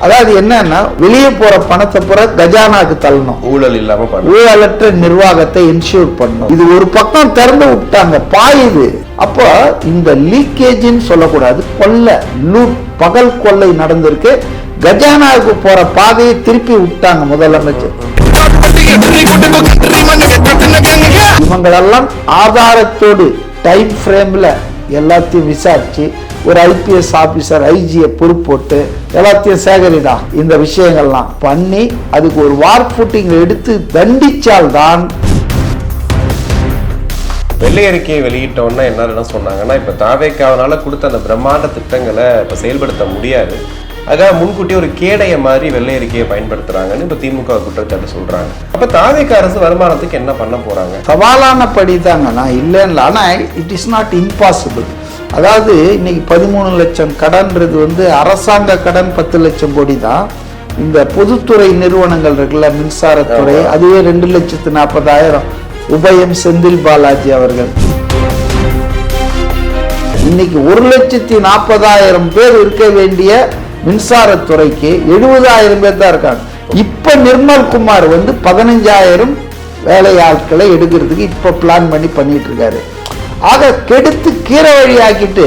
அதாவது என்னன்னா வெளியே போற பணத்தை பூரா கஜானாக்கு தள்ளணும், ஊழல் இல்லாம ஊழலற்ற நிர்வாகத்தை இன்ஷூர் பண்ணணும். இது ஒரு பக்கம் திறந்து விட்டாங்க, பாயுது. அப்போ இந்த லீக்கேஜ்னு சொல்லக்கூடாது, கொள்ளை, லூட், பகல் கொள்ளை நடந்திருக்கு. கஜானாவுக்கு போற பாதையை திருப்பி விட்டாங்க முதலமைச்சர். இவங்களெல்லாம் ஆதாரத்தோடு டைம் ஃப்ரேம்ல எல்லாத்தையும் விசாரிச்சு ஒரு ஐபிஎஸ் ஆபீசர் ஐஜியை பொறுப்போட்டு எல்லாத்தையும் சேகரிடா இந்த விஷயங்கள்லாம் பண்ணி அதுக்கு ஒரு வார் ஃபுட்டிங் எடுத்து தண்டிச்சால்தான். வெள்ளை அறிக்கையை வெளியிட்டோன்னா என்ன சொன்னாங்கன்னா, இப்போ தாவேக்காவனால கொடுத்த அந்த பிரம்மாண்ட திட்டங்களை இப்போ செயல்படுத்த முடியாது, அதாக முன்கூட்டி ஒரு கேடைய மாதிரி வெள்ளை அறிக்கையை பயன்படுத்துறாங்கன்னு இப்போ திமுக குற்றச்சாட்டு சொல்றாங்க. அப்ப தாவேக்க அரசு வருமானத்துக்கு என்ன பண்ண போறாங்க? சவாலான படி தாங்க, நான் இல்லைன்னு. ஆனா இட் இஸ் நாட் இம்பாசிபிள். அதாவது இன்னைக்கு 13 லட்சம் கடன்றது அரசாங்க கடன் 10 லட்சம் கோடி தான். இந்த பொதுத்துறை நிறுவனங்கள் இருக்குல்ல, மின்சாரத்துறை, அதுவே 2,40,000. உபயம் செந்தில் பாலாஜி அவர்கள் இன்னைக்கு 1,40,000 பேர் இருக்க வேண்டிய மின்சாரத்துறைக்கு 70,000 பேர் தான் இருக்காங்க. இப்ப நிர்மல் குமார் 15,000 வேலை ஆட்களை எடுக்கிறதுக்கு இப்ப பிளான் பண்ணிட்டு இருக்காரு. ஆக கெடுத்து கீரை வழி ஆக்கிட்டு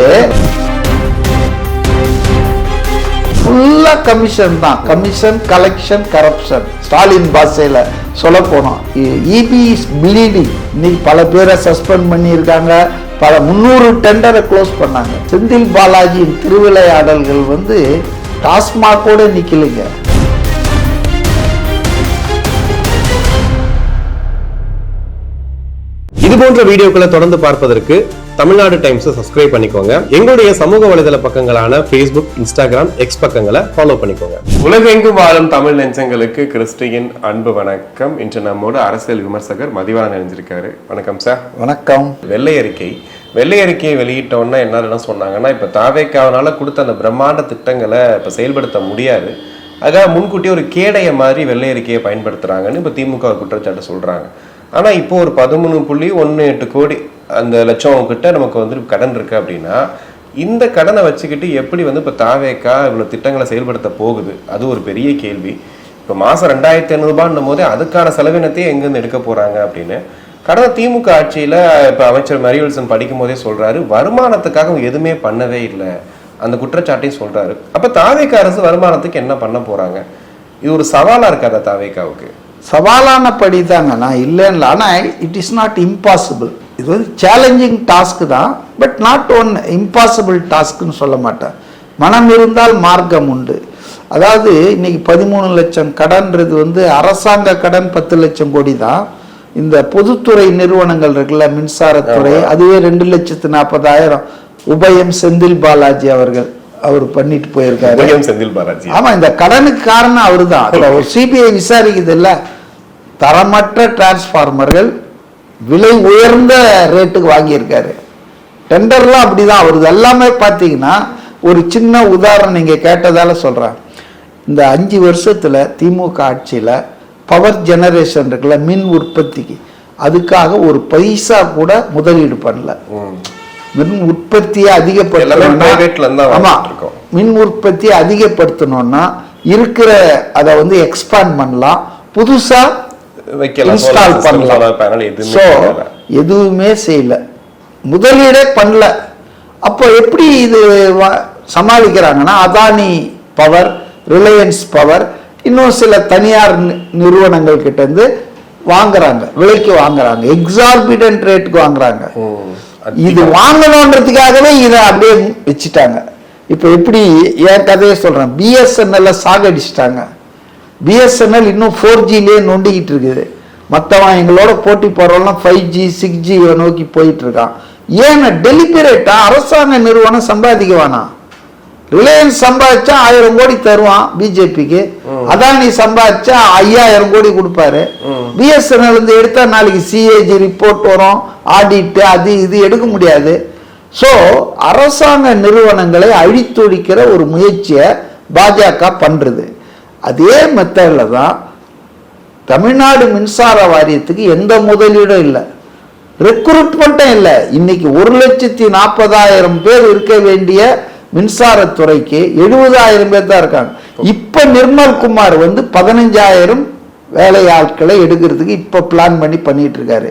ஃபுல்லா கமிஷன் தான், கமிஷன், கலெக்ஷன், கரப்ஷன். ஸ்டாலின் பாஷையில சொல்ல போனோம், இபி இஸ் ப்ளீடிங். இன்னைக்கு பல பேரை சஸ்பெண்ட் பண்ணியிருக்காங்க, பல 300 டெண்டரை க்ளோஸ் பண்ணாங்க. செந்தில் பாலாஜியின் திருவிளையாடல்கள் டாஸ்மாகோட நிக்கலைங்க. இது போன்ற வீடியோக்களை தொடர்ந்து பார்ப்பதற்கு தமிழ்நாடு டைம்ஸ் சப்ஸ்கிரைப் பண்ணிக்கோங்க. எங்களுடைய சமூக வலைதள பக்கங்களான ஃபேஸ்புக், இன்ஸ்டாகிராம், எக்ஸ் பக்கங்களை ஃபாலோ பண்ணிக்கோங்க. உலகெங்கும் வாழும் தமிழ் நெஞ்சங்களுக்கு கிறிஸ்டியின் அன்பு வணக்கம். இன்று நம்மோடு அரசியல் விமர்சகர் மதிவாணன் இணைஞ்சிருக்காரு. வணக்கம் சார். வணக்கம். வெள்ளை அறிக்கையை வெளியிட்டோன்னா என்ன சொன்னாங்கன்னா, இப்போ தாவேக்காவனால கொடுத்த அந்த பிரம்மாண்ட திட்டங்களை இப்போ செயல்படுத்த முடியாது, அதாக முன்கூட்டி ஒரு கேடைய மாதிரி வெள்ளை அறிக்கையை பயன்படுத்துறாங்கன்னு இப்போ திமுக குற்றச்சாட்டு சொல்றாங்க. ஆனால் இப்போ ஒரு 13.18 கோடி அந்த லட்சம் கிட்ட நமக்கு கடன் இருக்கு அப்படின்னா, இந்த கடனை வச்சுக்கிட்டு எப்படி இப்போ தாவேக்கா இவ்வளோ திட்டங்களை செயல்படுத்த போகுது? அது ஒரு பெரிய கேள்வி. இப்போ மாதம் 2,500 ரூபான்னும் போதே அதுக்கான செலவினத்தையே எங்கேருந்து எடுக்க போகிறாங்க அப்படின்னு கடந்த திமுக ஆட்சியில் இப்போ அமைச்சர் மரியவில்சன் படிக்கும் போதே சொல்கிறாரு, வருமானத்துக்காக எதுவுமே பண்ணவே இல்லை, அந்த குற்றச்சாட்டையும் சொல்கிறாரு. அப்போ தாவேக்கா அரசு வருமானத்துக்கு என்ன பண்ண போகிறாங்க? இது ஒரு சவாலாக இருக்காதா தாவேக்காவுக்கு? சவாலான படி தாங்க, நான் இல்லைன்னு. ஆனால் இட் இஸ் நாட் இம்பாசிபிள். இது சேலஞ்சிங் டாஸ்க் தான், பட் நாட் ஒன் இம்பாசிபிள் டாஸ்க்னு சொல்ல மாட்டேன். மனம் இருந்தால் மார்க்கம் உண்டு. அதாவது இன்னைக்கு 13 லட்சம் கடன்றது அரசாங்க கடன் 10 லட்சம் கோடி தான். இந்த பொதுத்துறை நிறுவனங்கள் இருக்குல்ல, மின்சாரத்துறை, அதுவே 2,40,000. உபயம் செந்தில் பாலாஜி அவர்கள் பண்ணிட்டு போயிருக்காரு. செந்தில் பாலாஜி, ஆமா, இந்த கடனுக்கு காரணம் அவரு தான். சிபிஐ விசாரிக்குது இல்ல, தரமற்ற டிரான்ஸ்பார்மர்கள் விலை உயர்ந்த ரேட்டுக்கு வாங்கியிருக்காரு. டெண்டர்லாம் அப்படிதான் வருது. எல்லாமே பார்த்தீங்கன்னா ஒரு சின்ன உதாரணம் நீங்க கேட்டதால சொல்றேன். இந்த 5 வருஷத்துல திமுக ஆட்சியில பவர் ஜெனரேஷன் இருக்குல்ல, மின் உற்பத்திக்கு, அதுக்காக ஒரு பைசா கூட முதலீடு பண்ணல. மின் உற்பத்தியை அதிகப்படுத்தணும்னா, மின் உற்பத்தியை அதிகப்படுத்தணும்னா இருக்கிற அதை எக்ஸ்பாண்ட் பண்ணலாம், புதுசா இன்ஸ்டால் பண்ணலாம். எதுவுமே செய்யல, முதலீடே பண்ணல. அப்போ எப்படி இது சமாளிக்கிறாங்கன்னா, அதானி பவர், ரிலையன்ஸ் பவர், இன்னும் சில தனியார் நிறுவனங்கள் கிட்ட இருந்து வாங்குறாங்க, விலைக்கு வாங்குறாங்க, எக்ஸார்பிடன்ட் ரேட்டுக்கு வாங்குறாங்க. இது வாங்கணுன்றதுக்காகவே இதை அப்படியே வச்சுட்டாங்க. இப்ப எப்படி என் கதையை சொல்றேன், பிஎஸ்என்எல் சாகடிச்சிட்டாங்க. பிஎஸ்என்எல் இன்னும் 4Gலேயே நொண்டிக்கிட்டு இருக்குது. மற்றவன் எங்களோட போட்டி போடுறவங்க 5G 6G நோக்கி போயிட்டு இருக்கான். ஏன்னா டெலிபரேட்டா அரசாங்க நிறுவனம் சம்பாதிக்க வேணாம். ரிலையன்ஸ் சம்பாதிச்சா 1000 கோடி தருவான் பிஜேபிக்கு, அதானி சம்பாதிச்சா 5000 கோடி கொடுப்பாரு. பிஎஸ்என்எல் இருந்து எடுத்தா நாளைக்கு சிஏஜி ரிப்போர்ட் வரும், ஆடிட், அது இது எடுக்க முடியாது. ஸோ அரசாங்க நிறுவனங்களை அழித்தொழிக்கிற ஒரு முயற்சியை பாஜக பண்றது. அதே மெத்தட்ல தான் தமிழ்நாடு மின்சார வாரியத்துக்கு எந்த முதலீடும் இல்லை, ரெக்ரூட்மெண்ட்டும் இல்லை. இன்னைக்கு 1,40,000 பேர் இருக்க வேண்டிய மின்சாரத்துறைக்கு 70,000 பேர் தான் இருக்காங்க. இப்ப நிர்மல் குமார் வந்து 15,000 வேலை ஆட்களை எடுக்கிறதுக்கு இப்ப பிளான் பண்ணிட்டு இருக்காரு.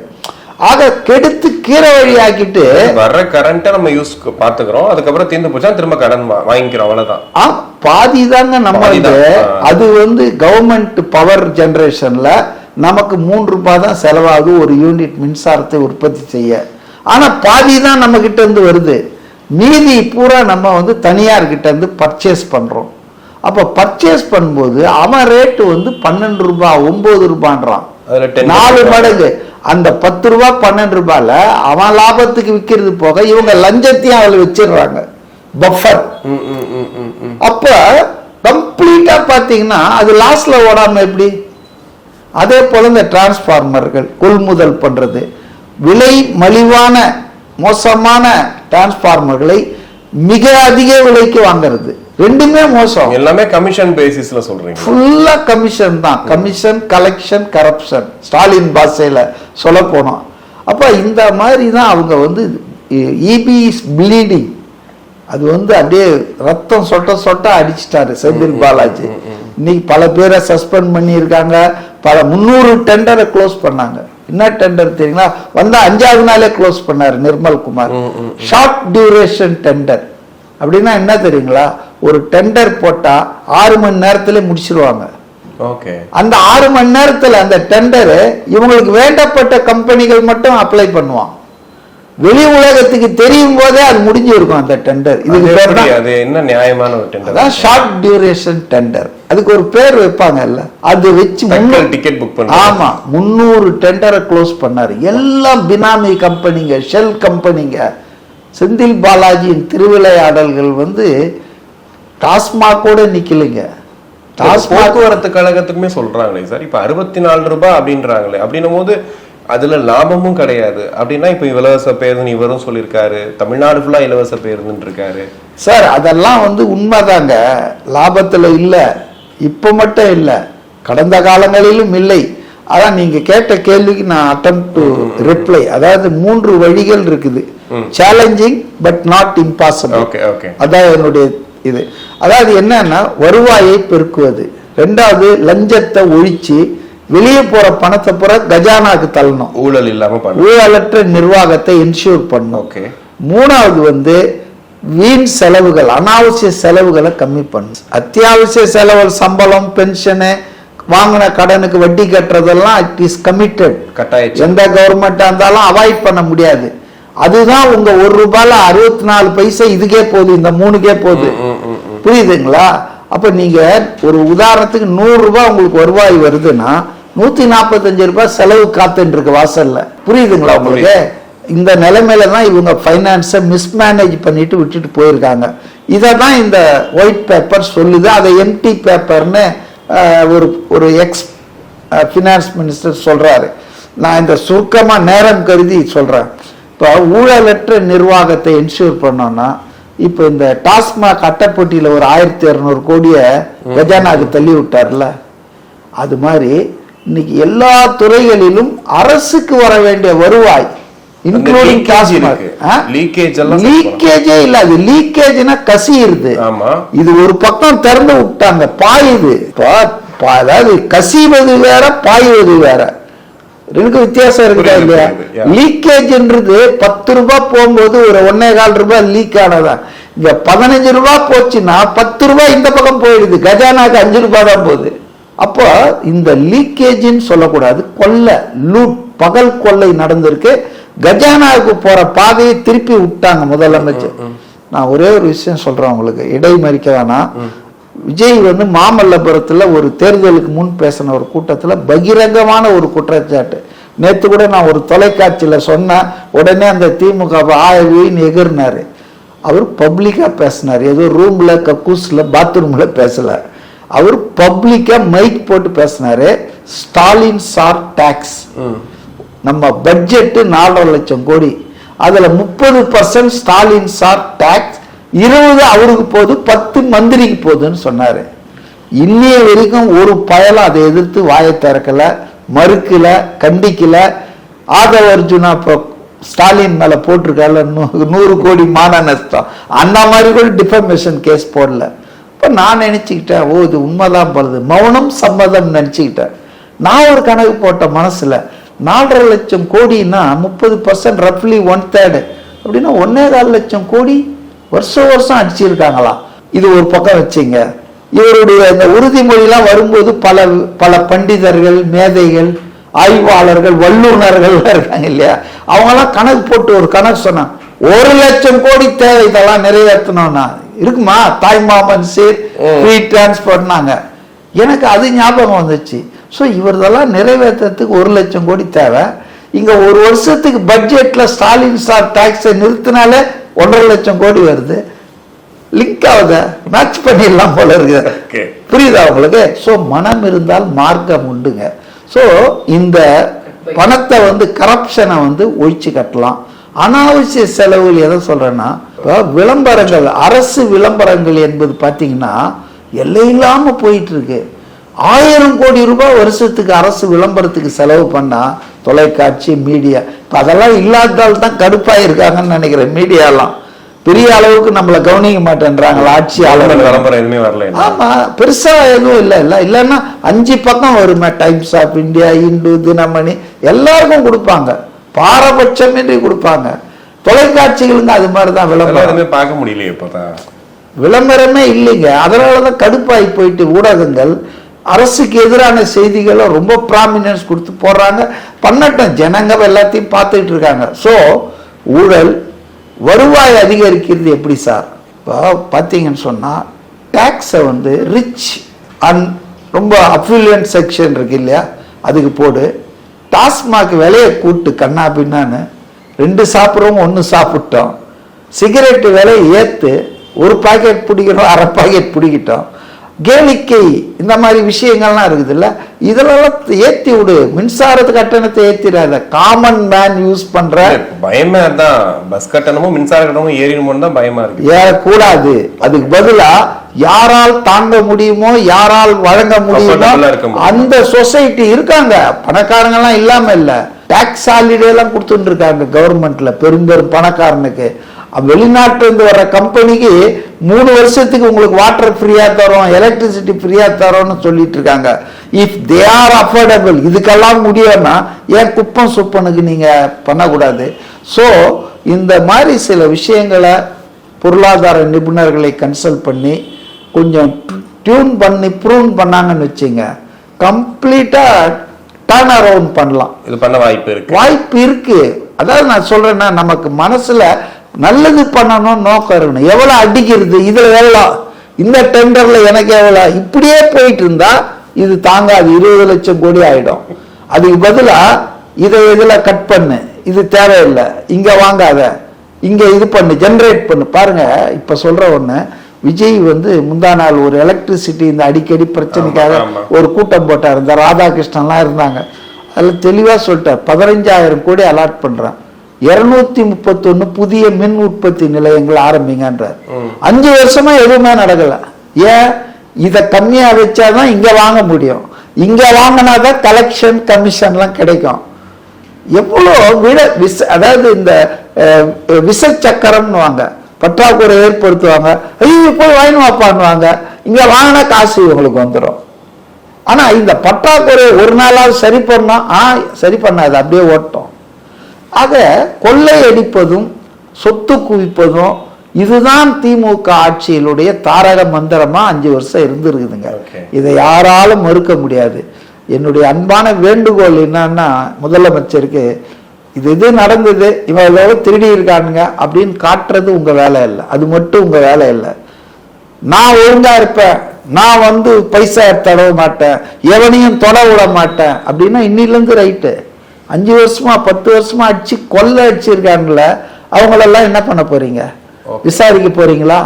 ஆக கெடுத்து கீரை வழி ஆக்கிட்டு வர்ற கரண்ட்டை நம்ம யூஸ் பாத்துக்கிறோம், அதுக்கப்புறம் தீர்ந்து போச்சா திரும்ப கடன் வாங்கிக்கிறோம், அவ்வளவுதான். பாதி தாங்க நம்ம அது வந்து கவர்மெண்ட் பவர் ஜெனரேஷன்ல நமக்கு 3 ரூபாய் தான் செலவாகுது ஒரு யூனிட் மின்சாரத்தை உற்பத்தி செய்ய. ஆனா பாதி தான் நம்ம கிட்ட இருந்து வருது, மீதி பூரா நம்ம வந்து தனியார் கிட்ட இருந்து பர்ச்சேஸ் பண்றோம். அப்ப பர்ச்சேஸ் பண்ணும்போது அவன் ரேட்டு வந்து 12 ரூபாய் 9 ரூபான்றான், 4 மடங்கு. அந்த 10 ரூபாய் 12 ரூபாயில அவன் லாபத்துக்கு விற்கிறது போக இவங்க லஞ்சத்தையும் அவளை வச்சிடுறாங்க பஃபர். அப்ப கம்ப்ளீட்டா பாத்தீங்கன்னா அது லாஸ்ட்ல ஓடாம எப்படி? அதே போல இந்த டிரான்ஸ்பார்மர்கள் கொள்முதல் பண்றது, விலை மலிவான மோசமான டிரான்ஸ்பார்மர்களை மிக அதிக விலைக்கு வாங்குறது, ரெண்டுமே மோசம். எல்லாமே கமிஷன் பேசிஸ்ல சொல்றீங்க, ஃபுல்லா கமிஷன் தான். கமிஷன், கலெக்ஷன், கரப்ஷன், ஸ்டாலின் பாஷையில சொல்ல போனோம். அப்ப இந்த மாதிரி தான் அவங்க வந்து இபி இஸ் ப்ளீடிங், அது வந்து அப்படியே ரத்தம் சொட்ட சொட்ட அடிச்சிட்டாரு செந்தில் பாலாஜி. இன்னைக்கு பல பேரை சஸ்பெண்ட் பண்ணியிருக்காங்க, பல 300 டெண்டரை க்ளோஸ் பண்ணாங்க. என்ன டெண்டர் தெரியுங்களா? வந்தா 5வது நாளே க்ளோஸ் பண்ணாரு Nirmal Kumar. Short duration tender அப்படின்னா என்ன தெரியுங்களா? ஒரு டெண்டர் போட்டா 6 மணி நேரத்துல முடிச்சிருவாங்க. அந்த 6 மணி நேரத்துல அந்த டெண்டர் இவங்களுக்கு வேண்டப்பட்ட கம்பெனிகள் மட்டும் அப்ளை பண்ணுவான். வெளி உலகத்துக்கு தெரியும் போதே அது முடிஞ்சு இருக்கும் அந்த டெண்டர். இதுக்கு பேர் அது என்ன நியாயமான ஒரு டெண்டர்? அதான் ஷார்ட் டியூரேஷன் டெண்டர். அதுக்கு ஒரு பேர் வைப்பாங்கல்ல, அது வச்சு டிக்கெட் புக் பண்ண. ஆமா, 300 டெண்டரை க்ளோஸ் பண்ணாரு. எல்லாம் பினாமி கம்பெனிங்க, ஷெல் கம்பெனிங்க. செந்தில் பாலாஜியின் திருவிளையாடல்கள் வந்து டாஸ்மாகோட நிக்கலைங்க. போக்குவரத்து கழகத்துக்குமே சொல்றாங்களே சார், இப்ப 64 ரூபாய் அப்படின்றாங்களே, அப்படின்னும் போது அதுல லாபமும் கிடையாது. அப்படின்னா இப்ப இலவச பேருந்து இவரும் சொல்லியிருக்காரு, தமிழ்நாடு ஃபுல்லா இலவச பேருந்து இருக்காரு சார். அதெல்லாம் வந்து உண்மைதாங்க, லாபத்துல இல்ல, இப்ப மட்டும் இல்ல, கடந்த காலங்களிலும் இல்லை. அதான் நீங்க கேட்ட கேள்விக்கு நான் அட்டெம்ப்ட் டு ரிப்ளை. அதாவது 3 வழிகள் இருக்குது, சேலஞ்சிங் பட் நாட் இம்பாசிபிள். அதான் என்னுடைய இது. அதாவது என்னன்னா வருவாயை பெருக்குவது, 2வது லஞ்சத்தை ஒழிச்சு வெளியே போற பணத்தை பூரா கஜானாக்கு தள்ளணும், ஊழல் இல்லாம ஊழலற்ற நிர்வாகத்தை என்ஷூர் பண்ணணும். 3வது வந்து வீண் செலவுகள், அனாவசிய செலவுகளை கம்மி பண்ணணும். அத்தியாவசிய செலவுகள், சம்பளம், பென்ஷனு, வாங்கின கடனுக்கு வட்டி கட்டுறதெல்லாம் இட் இஸ் கமிட்டட். எந்த கவர்மெண்டா இருந்தாலும் அவாய்ட் பண்ண முடியாது. அதுதான் உங்க 1 ரூபாயில 64 பைசா இதுக்கே போகுது, இந்த 3க்கே போகுது. புரியுதுங்களா? அப்ப நீங்க ஒரு உதாரணத்துக்கு 100 ரூபாய் உங்களுக்கு வருவாய் வருதுன்னா 145 ரூபாய் செலவு காத்துட்டு இருக்கு வாசல்ல. புரியுதுங்களா உங்களுக்கு? இந்த நிலைமையில தான் இவங்க பைனான்ஸை மிஸ்மேனேஜ் பண்ணிட்டு விட்டுட்டு போயிருக்காங்க. இதை தான் இந்த ஒயிட் பேப்பர் சொல்லுது. அதை எம்டி பேப்பர்னு ஒரு எக்ஸ் ஃபினான்ஸ் மினிஸ்டர் சொல்றாரு. நான் இந்த சுருக்கமா நேரம் கருதி சொல்றேன். இப்போ ஊழலற்ற நிர்வாகத்தை என்ஷூர் பண்ணோம்னா, இப்போ இந்த டாஸ்மாக் அட்டைப்பட்டியில ஒரு 1200 கோடியை கஜானாக்கு தள்ளி விட்டார்ல, அது மாதிரி இன்னைக்கு எல்லா துறைகளிலும் அரசுக்கு வர வேண்டிய வருவாய் இன்க்ளூடிங் டாஸ்மாக் லீக்கேஜே இல்ல. அது லீக்கேஜ்னா கசியுது. இது ஒரு பக்கம் திறந்து விட்டாங்க, பாயுது. அதாவது கசிவது வேற, பாயுவது வேற, ரெண்டு வித்தியாசம் இருக்குதா இல்லையா? லீக்கேஜ்ன்றது 10 ரூபாய் போகும்போது ஒரு 1.25 ரூபாய் லீக் ஆனதான். இங்க 15 ரூபாய் போச்சுன்னா 10 ரூபாய் இந்த பக்கம் போயிடுது, கஜானாக்கு 5 ரூபாய் தான் போகுது. அப்போ இந்த லீக்கேஜ்ன்னு சொல்லக்கூடாது, கொள்ளை, லூட், பகல் கொள்ளை நடந்திருக்கு. கஜானாவுக்கு போற பாதையை திருப்பி விட்டாங்க முதலமைச்சர். நான் ஒரே ஒரு விஷயம் சொல்றேன் உங்களுக்கு, இடைமறிக்க வேணாம். விஜய் வந்து மாமல்லபுரத்துல ஒரு தேர்தலுக்கு முன் பேசின ஒரு கூட்டத்துல பகிரங்கமான ஒரு குற்றச்சாட்டு. நேத்து கூட நான் ஒரு தொலைக்காட்சியில சொன்ன உடனே அந்த திமுக ஆய்வின்னு எகிர்னாரு. அவர் பப்ளிக்கா பேசினார், ஏதோ ரூம்ல கக்கூஸ்ல பாத்ரூம்ல பேசல. அவர் பப்ளிக்கா மைக் போட்டு பேசினாரு. ஸ்டாலின் சார் டாக்ஸ், நம்ம பட்ஜெட் 4.5 லட்சம் கோடி, அதுல 30% ஸ்டாலின் சார் டாக்ஸ், 20 அவருக்கு போகுது, 10 மந்திரிக்கு போகுதுன்னு சொன்னாரு. இன்னைய வரைக்கும் ஒரு பயலும் அதை எதிர்த்து வாயை திறக்கல, மறுக்கல, கண்டிக்கல. ஆதவ அர்ஜுனா ஸ்டாலின் மேல போட்டிருக்கால 100 கோடி மான நஷ்டம், அந்த மாதிரி கூட டிஃபமேஷன் கேஸ் போடல. அப்போ நான் நினச்சிக்கிட்டேன், ஓ இது உண்மைதான் போகிறது, மௌனம் சம்மதம் நினச்சிக்கிட்டேன். நான் ஒரு கணக்கு போட்ட மனசில் 4.5 லட்சம் கோடின்னா 30% ரஃப்லி 1/3 அப்படின்னா 1.25 லட்சம் கோடி வருஷம் அடிச்சிருக்காங்களா. இது ஒரு பக்கம் வச்சுங்க. இவருடைய இந்த உறுதிமொழிலாம் வரும்போது பல பல பண்டிதர்கள், மேதைகள், ஆய்வாளர்கள், வல்லுநர்கள் இருக்காங்க இல்லையா, அவங்கெல்லாம் கணக்கு போட்டு ஒரு கணக்கு சொன்னாங்க, 1 லட்சம் கோடி தேவை இதெல்லாம் நிறைவேற்றணும்னா இருக்குமா தாய்மாமன் சீர் ஃப்ரீ டிரான்ஸ்போர்ட்னாங்க. எனக்கு அது ஞாபகம் வந்துச்சு. ஸோ இவர்தெல்லாம் நிறைவேற்றத்துக்கு 1 லட்சம் கோடி தேவை. இங்க ஒரு வருஷத்துக்கு பட்ஜெட்ல ஸ்டாலின் சார் டாக்ஸை நிறுத்தினாலே 1.5 லட்சம் கோடி வருது. லிங்க் ஆகுத, மேட்ச் பண்ணிடலாம் போல இருக்கு. புரியுதா உங்களுக்கு? ஸோ மனம் இருந்தால் மார்க்கம் உண்டுங்க. ஸோ இந்த பணத்தை கரப்ஷனை ஒழிச்சு கட்டலாம். அனாவசிய செலவுகள் எதை சொல்றேன்னா, விளம்பரங்கள், அரசு விளம்பரங்கள் என்பது பார்த்தீங்கன்னா எல்லையில்லாம போயிட்டு இருக்கு. 1000 கோடி ரூபாய் வருஷத்துக்கு அரசு விளம்பரத்துக்கு செலவு பண்ணா தொலைக்காட்சி, மீடியா, இப்போ அதெல்லாம் இல்லாததால் தான் கடுப்பாயிருக்காங்கன்னு நினைக்கிறேன். மீடியாலாம் பெரிய அளவுக்கு நம்மளை கவனிக்க மாட்டேன்றாங்களா ஆட்சியாளர். விளம்பரம் எதுவுமே வரல. ஆமா, பெருசா எதுவும் இல்லைன்னா 5 பக்கம் வருமே. Times of India, Hindu, Dinamani எல்லாருக்கும் கொடுப்பாங்க, பாரபட்சமின்றி கொடுப்பாங்க. தொலைக்காட்சிகளுங்க அது மாதிரிதான் விளம்பரம் பார்க்க முடியல. இப்பதான் விளம்பரமே இல்லைங்க. அதனாலதான் கடுப்பாகி போயிட்டு ஊடகங்கள் அரசுக்கு எதிரான செய்திகளை ரொம்ப ப்ராமினன்ஸ் கொடுத்து போடுறாங்க. பண்ணட்டும், ஜனங்க எல்லாத்தையும் பார்த்துட்டு இருக்காங்க. ஸோ ஊழல், வருவாய் அதிகரிக்கிறது எப்படி சார்? இப்போ பார்த்தீங்கன்னு சொன்னால் டேக்ஸை ரிச் அண்ட் ரொம்ப அஃபிலியன்ட் செக்ஷன் இருக்கு இல்லையா, அதுக்கு போடு. டாஸ்மாக் விலையை கூட்டு கண்ணா பின்னான்னு 2 சாப்பிட்றவங்க 1 சாப்பிட்டோம். சிகரெட்டு விலையை ஏற்று 1 பாக்கெட் பிடிக்கிறோம், 1/2 பாக்கெட் பிடிக்கிட்டோம். கேளிக்கை இந்த மாதிரி விஷயங்கள்லாம் இருக்குது இல்லை, இதெல்லாம் ஏற்றி விடு. மின்சாரத்து கட்டணத்தை ஏற்றிடாத. காமன் மேன் யூஸ் பண்ற பயமா தான், பஸ் கட்டணமும் மின்சார கட்டணமும் ஏறினுமோன்னு தான் பயமா இருக்கு. ஏறக்கூடாது. அதுக்கு பதிலா யாரால் தாங்க முடியுமோ, யாரால் வழங்க முடியுமோ அந்த சொசைட்டி இருக்காங்க. பணக்காரங்க எல்லாம் இல்லாம இல்ல. டாக்ஸ் ஹாலிடே எல்லாம் கொடுத்துட்டு இருக்காங்க கவர்மெண்ட்ல பெரும் பணக்காரனுக்கு. வெளிநாட்டிலிருந்து வர்ற கம்பெனிக்கு 3 வருஷத்துக்கு உங்களுக்கு வாட்டர் ஃப்ரீயா தரோம், எலக்ட்ரிசிட்டி ஃப்ரீயா தரோம்னு சொல்லிட்டு இருக்காங்க. இஃப் தே ஆர் அஃபோர்டபிள், இதுக்கெல்லாம் முடியும்னா ஏன் குப்பம் சுப்பனுக்கு நீங்க பண்ணக்கூடாது? ஸோ இந்த மாதிரி சில விஷயங்களை பொருளாதார நிபுணர்களை கன்சல்ட் பண்ணி கொஞ்சம் டியூன் பண்ணி ப்ரூன் பண்ணாங்கன்னு வச்சுங்க, கம்ப்ளீட்டா டர்ன் அரவுண்ட் பண்ணலாம். இது பண்ண வாய்ப்பு இருக்கு. அதாவது நான் சொல்றேன்னா, நமக்கு மனசுல நல்லது பண்ணணும் நோக்கம் இருக்கணும். எவ்வளவு அடிக்கிறது, இதுல எவ்வளோ, இந்த டெண்டர்ல எனக்கு எவ்வளோ, இப்படியே போயிட்டு இருந்தா இது தாங்காது. 20 லட்சம் கோடி ஆயிடும். அதுக்கு பதிலா இதை இதுல கட் பண்ணு, இது தேவையில்லை, இங்க வாங்காத, இங்க இது பண்ணு, ஜென்ரேட் பண்ணு. பாருங்க, இப்ப சொல்ற ஒண்ணு, விஜய் முந்தா நாள் ஒரு எலக்ட்ரிசிட்டி இந்த அடிக்கடி பிரச்சனைக்காக ஒரு கூட்டம் போட்டார். இந்த ராதாகிருஷ்ணன்லாம் இருந்தாங்க. அதில் தெளிவாக சொல்லிட்டார், 15,000 கோடி அலாட் பண்றான், 231 புதிய மின் உற்பத்தி நிலையங்கள் ஆரம்பிங்கன்றார். 5 வருஷமா எதுவுமே நடக்கல. ஏன்? இதை கம்மியா வச்சாதான் இங்க வாங்க முடியும். இங்க வாங்கினாதான் கலெக்ஷன் கமிஷன்லாம் கிடைக்கும். எவ்வளோ அதாவது இந்த விச சக்கரம்னு வாங்க, பற்றாக்குறை ஏற்படுத்துவாங்க. ஐயோ போய் வாங்கி வாப்பான்னுவாங்க. இங்க வாங்கினா காசு இவங்களுக்கு வந்துடும். ஆனா இந்த பற்றாக்குறை ஒரு நாளாவது சரி பண்ணா சரி பண்ணாது, அப்படியே ஓட்டும். ஆக கொள்ளையடிப்பதும் சொத்து குவிப்பதும் இதுதான் திமுக ஆட்சியிலுடைய தாரக மந்திரமா 5 வருஷம் இருந்திருக்குதுங்க. இதை யாராலும் மறுக்க முடியாது. என்னுடைய அன்பான வேண்டுகோள் என்னன்னா, முதலமைச்சருக்கு இது நடந்தது, இவங்களோட திருடி இருக்கானுங்க அப்படின்னு காட்டுறது உங்க வேலை இல்லை. அது மட்டும் உங்க வேலை இல்லை. நான் ஒழுங்கா இருப்பேன், நான் பைசா தடவ மாட்டேன், எவனையும் தொட விட மாட்டேன் அப்படின்னா இன்னிலிருந்து ரைட்டு. 5 வருஷமா 10 வருஷமா அடிச்சு கொள்ளை அடிச்சிருக்காங்கல்ல, அவங்களெல்லாம் என்ன பண்ண போறீங்க? விசாரிக்க போறீங்களா?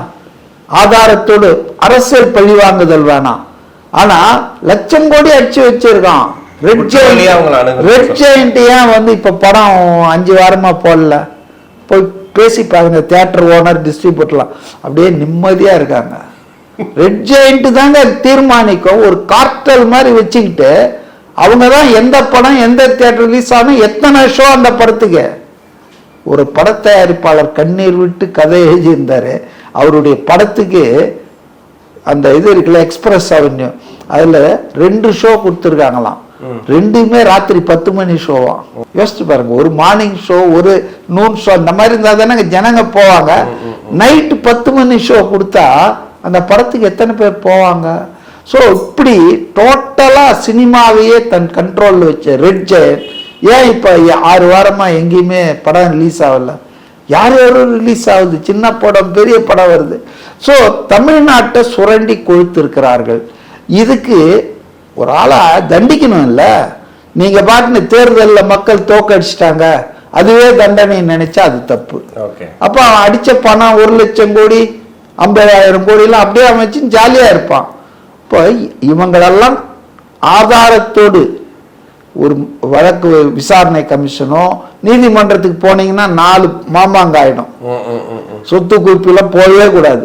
ஆதாரத்தோடு அரசியல் பழி வாங்குதல் வேணாம். ஆனா லட்சம் கோடி அடிச்சு வச்சிருக்கான். ரெட் ஜெயண்ட் ஏன் இப்ப படம் 5 வாரமா போடல? போய் பேசி பாருங்க, தியேட்டர் ஓனர், டிஸ்ட்ரிபியூட்டர்லாம் அப்படியே நிம்மதியா இருக்காங்க. ரெட் ஜெயண்ட் தாங்க தீர்மானிக்கும். ஒரு கார்டல் மாதிரி வச்சுக்கிட்டு அவங்க தான் எந்த படம் எந்த தியேட்டர் ரிலீஸ் ஆகும், எத்தனை ஷோ அந்த படத்துக்கு. ஒரு பட தயாரிப்பாளர் கண்ணீர் விட்டு கதை எழுதியிருந்தாரு. அவருடைய படத்துக்கு அந்த இது இருக்குல்ல எக்ஸ்பிரஸ் அவென்யூ, அதுல 2 ஷோ கொடுத்துருக்காங்களாம். ரெண்டுமே ராத்திரி 10 மணி ஷோவா. யோசிச்சு பாருங்க, ஒரு மார்னிங் ஷோ, ஒரு நூன் ஷோ, இந்த மாதிரி இருந்தா தானே ஜனங்க போவாங்க. நைட்டு 10 மணி ஷோ கொடுத்தா அந்த படத்துக்கு எத்தனை பேர் போவாங்க? ஸோ இப்படி டோட்டலா சினிமாவையே தன் கண்ட்ரோல்ல வச்ச ரெட் ஜெயண்ட் ஏன் இப்ப 6 வாரமா எங்கேயுமே படம் ரிலீஸ் ஆகல? யாரும் ரிலீஸ் ஆகுது, சின்ன படம் பெரிய படம் வருது. ஸோ தமிழ்நாட்டை சுரண்டி கொழுத்திருக்கிறார்கள். இதுக்கு ஒரு ஆளா தண்டிக்கணும் இல்ல? நீங்க பாட்டுன்னு தேர்தலில் மக்கள் தோக்கடிச்சிட்டாங்க அதுவே தண்டனை நினைச்சா அது தப்பு. அப்ப அவன் அடிச்ச பணம் 1 லட்சம் கோடி 50,000 கோடி எல்லாம் அப்படியே அமைச்சு ஜாலியா இருப்பான். இப்போ இவங்களெல்லாம் ஆதாரத்தோடு ஒரு வழக்கு விசாரணை கமிஷனோ நீதிமன்றத்துக்கு போனீங்கன்னா 4 மாமாங்க ஆயிடும். சொத்து குவிப்பெல்லாம் போகவே கூடாது.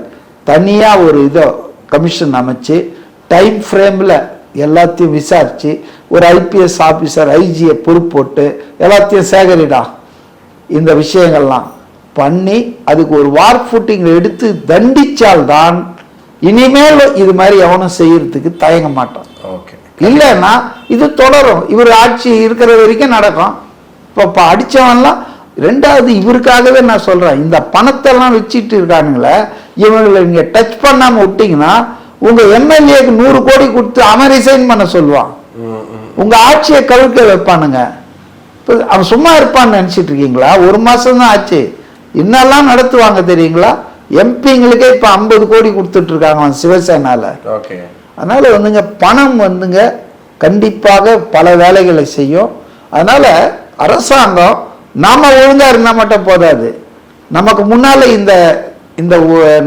தனியா ஒரு இதோ கமிஷன் அமைச்சு டைம் ஃப்ரேம்ல எல்லாத்தையும் விசாரிச்சு ஒரு ஐபிஎஸ் ஆபீசர் ஐஜியை பொறுப்போட்டு எல்லாத்தையும் சேகரிடா இந்த விஷயங்கள்லாம் பண்ணி அதுக்கு ஒரு வார் ஃபுட்டிங் எடுத்து தண்டிச்சால்தான் இனிமேல் இது மாதிரி எவனும் செய்யறதுக்கு தயங்க மாட்டான். இல்லைன்னா இது தொடரும். இவர் ஆட்சி இருக்கிற வரைக்கும் நடக்கும். இப்போ அடிச்சவன்லாம் ரெண்டாவது இவருக்காகவே நான் சொல்றேன், இந்த பணத்தை எல்லாம் வச்சுட்டு இருக்கானுங்களே, இவங்களை நீங்க டச் பண்ணாம விட்டீங்கன்னா உங்க எம்எல்ஏக்கு 100 கோடி கொடுத்து அவன் ரிசைன் பண்ண சொல்லுவான். உங்க ஆட்சியை கவிழ்க்க வைப்பானுங்க. அவன் சும்மா இருப்பான்னு நினைச்சிட்டு இருக்கீங்களா? 1 மாசம் தான் ஆச்சு. என்னெல்லாம் நடத்துவாங்க தெரியுங்களா? எம்பிங்களுக்கே இப்ப 50 கோடி கொடுத்துட்டு இருக்காங்க சிவசேனால. அதனால வந்துங்க பணம் வந்துங்க கண்டிப்பாக பல வேலைகளை செய்யும். அதனால அரசாங்கம் நாம ஒழுங்கா இருந்தா மட்டும் போதாது, நமக்கு முன்னால இந்த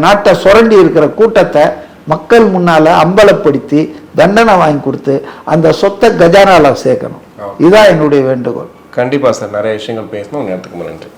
நாட்டை சுரண்டி இருக்கிற கூட்டத்தை மக்கள் முன்னால அம்பலப்படுத்தி தண்டனை வாங்கி கொடுத்து அந்த சொத்தை கஜானால சேர்க்கணும். இதுதான் என்னுடைய வேண்டுகோள். கண்டிப்பா சார், நிறைய விஷயங்கள் பேசணும். நேரத்துக்கு நன்றி.